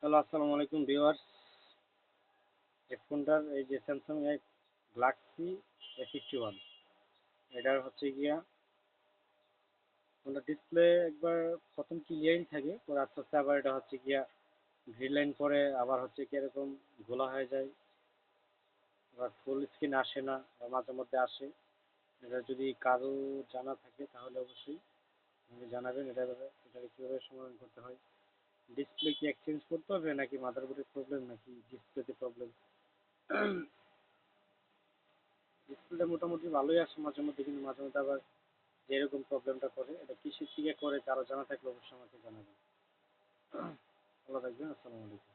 Hello, আসসালামু আলাইকুম viewers. এই ফোনটার এই যে স্যামসাং এর গ্যালাক্সি A51, এটার হচ্ছে গিয়া ফোনটা ডিসপ্লে একবার প্রথম ক্লিয়ারই থাকে, পরে আস্তে আস্তে আবার এটা হচ্ছে গিয়া গ্রিন লাইন পরে আবার হচ্ছে কি এরকম ঘোলা হয়ে যায়, আবার ফুল স্ক্রিন আসে না, আর মাঝে মধ্যে আসে। এটা যদি কারো জানা থাকে তাহলে অবশ্যই আমাকে জানাবেন। এটা কীভাবে সমাধান করতে হয়। ডিসপ্লে কি এক্সচেঞ্জ করতে হবে নাকি মাদারবোর্ডের প্রবলেম নাকি ডিসপ্লেতে প্রবলেম? ডিসপ্লেটা মোটামুটি ভালোই আসে মাঝে মধ্যে, কিন্তু মাঝে মধ্যে আবার যেরকম প্রবলেমটা করে এটা কিসের থেকে করে কারো জানা থাকলে অবশ্যই আমাকে জানাবেন। ভালো থাকবেন, আসসালামু আলাইকুম।